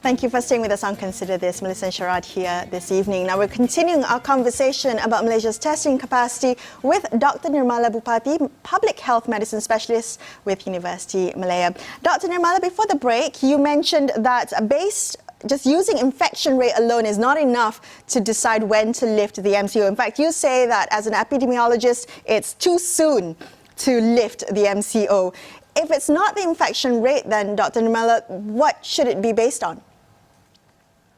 Thank you for staying with us on Consider This. Melisa and Sharaad here this evening. Now we're continuing our conversation about Malaysia's testing capacity with Dr Nirmala Bhoo Pathy, public health medicine specialist with Universiti Malaya. Dr Nirmala, before the break, you mentioned that just using infection rate alone is not enough to decide when to lift the MCO. In fact, you say that as an epidemiologist, it's too soon to lift the MCO. If it's not the infection rate, then Dr Nirmala, what should it be based on?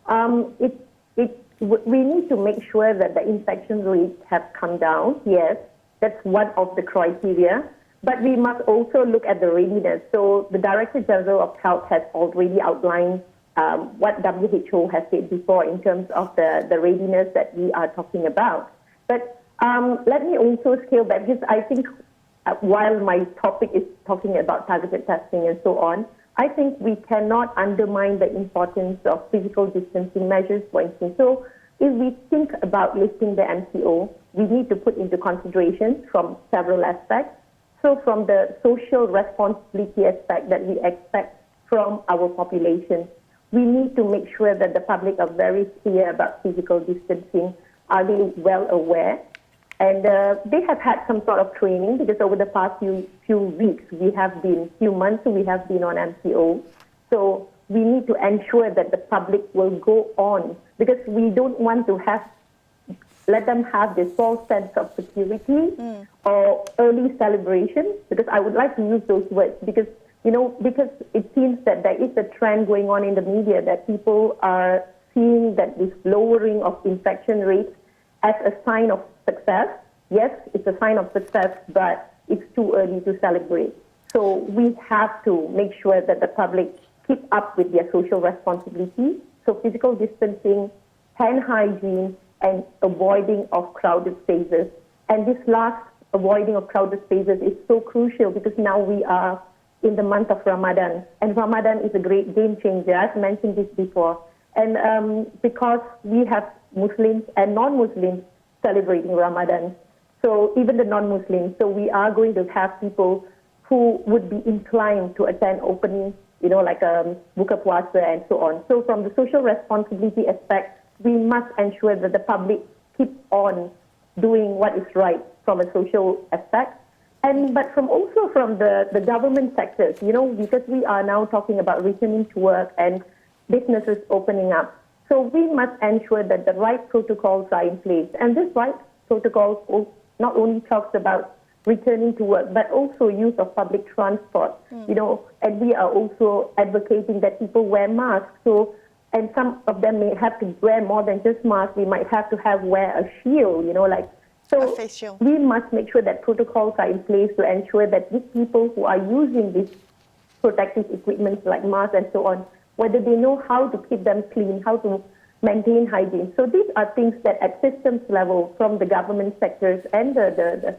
We need to make sure that the infection rates have come down. Yes, that's one of the criteria. But we must also look at the readiness. So the Director General of Health has already outlined what WHO has said before in terms of the readiness that we are talking about. But let me also scale back, because I think while my topic is talking about targeted testing and so on, I think we cannot undermine the importance of physical distancing measures, for instance. So if we think about lifting the MCO, we need to put into consideration from several aspects. So from the social responsibility aspect that we expect from our population, we need to make sure that the public are very clear about physical distancing. Are they well aware? And they have had some sort of training, because over the past few weeks, few months, we have been on MCO. So we need to ensure that the public will go on, because we don't want to let them have this false sense of security or early celebration, because I would like to use those words, because it seems that there is a trend going on in the media that people are seeing that this lowering of infection rates as a sign of success. Yes, it's a sign of success, but it's too early to celebrate. So we have to make sure that the public keep up with their social responsibility. So physical distancing, hand hygiene, and avoiding of crowded spaces. And this last, avoiding of crowded spaces, is so crucial, because now we are in the month of Ramadan. And Ramadan is a great game changer. I've mentioned this before. And because we have Muslims and non-Muslims celebrating Ramadan, so even the non-Muslims, so we are going to have people who would be inclined to attend opening, like buka puasa and so on. So from the social responsibility aspect, we must ensure that the public keep on doing what is right from a social aspect. But also from the government sectors, because we are now talking about returning to work and businesses opening up. So we must ensure that the right protocols are in place. And this right protocols not only talks about returning to work, but also use of public transport, and we are also advocating that people wear masks. So, and some of them may have to wear more than just masks. We might have to wear a shield, So we must make sure that protocols are in place to ensure that these people who are using these protective equipment like masks and so on, whether they know how to keep them clean, how to maintain hygiene. So these are things that at systems level, from the government sectors and the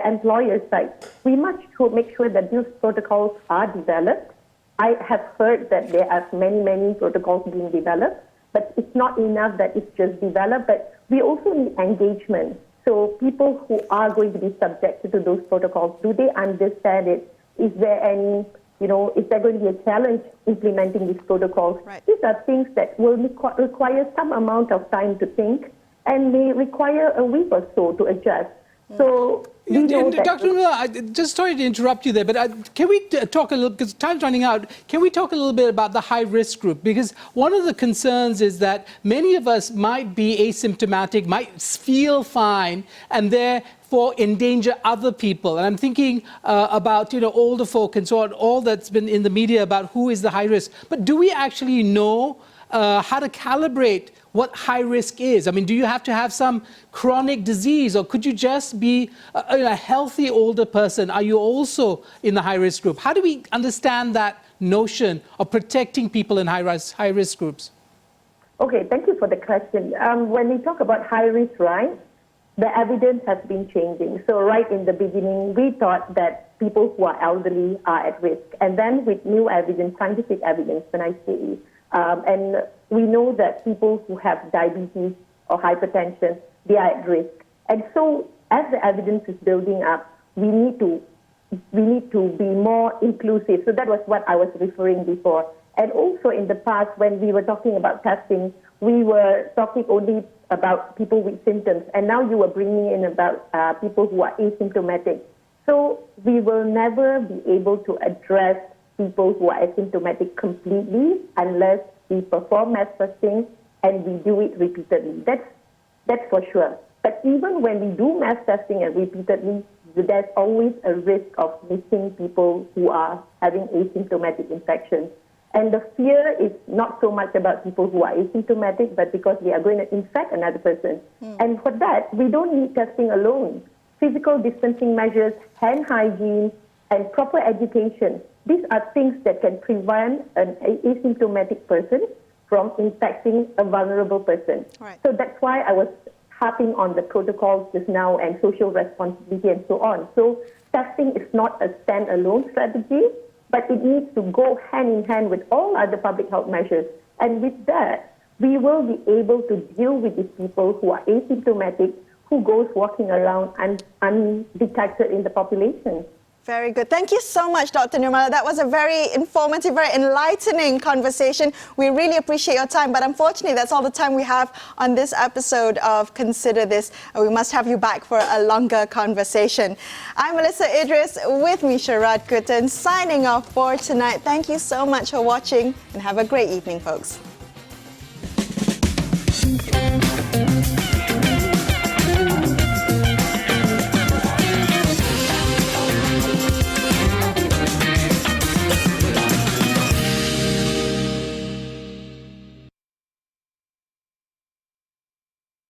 employer side, we must make sure that these protocols are developed. I have heard that there are many protocols being developed, but it's not enough that it's just developed, but we also need engagement. So people who are going to be subjected to those protocols, do they understand it? Is there any, is there going to be a challenge implementing these protocols? Right. These are things that will require some amount of time to think, and may require a week or so to adjust. So we know that... Dr. Nirmala, just sorry to interrupt you there, but can we talk a little, because time's running out, can we talk a little bit about the high-risk group? Because one of the concerns is that many of us might be asymptomatic, might feel fine, and therefore endanger other people. And I'm thinking about, older folk and so on, all that's been in the media about who is the high risk. But do we actually know how to calibrate what high risk is? I mean, do you have to have some chronic disease, or could you just be a healthy older person? Are you also in the high risk group? How do we understand that notion of protecting people in high risk groups? Okay, thank you for the question. When we talk about high risk, right, the evidence has been changing. So right in the beginning, we thought that people who are elderly are at risk. And then with new evidence, scientific evidence, when I say, and we know that people who have diabetes or hypertension, they are at risk. And so as the evidence is building up, we need to be more inclusive. So that was what I was referring before. And also in the past, when we were talking about testing, we were talking only about people with symptoms. And now you are bringing in about people who are asymptomatic. So we will never be able to address people who are asymptomatic completely unless we perform mass testing and we do it repeatedly. That's for sure. But even when we do mass testing and repeatedly, there's always a risk of missing people who are having asymptomatic infections. And the fear is not so much about people who are asymptomatic, but because they are going to infect another person. And for that, we don't need testing alone. Physical distancing measures, hand hygiene, and proper education, these are things that can prevent an asymptomatic person from infecting a vulnerable person. Right. So that's why I was harping on the protocols just now and social responsibility and so on. So testing is not a standalone strategy, but it needs to go hand in hand with all other public health measures. And with that, we will be able to deal with these people who are asymptomatic, who goes walking around undetected in the population. Very good. Thank you so much, Dr. Nirmala. That was a very informative, very enlightening conversation. We really appreciate your time, but unfortunately, that's all the time we have on this episode of Consider This. We must have you back for a longer conversation. I'm Melisa Idris, with me, Sharaad Kuttan, signing off for tonight. Thank you so much for watching, and have a great evening, folks.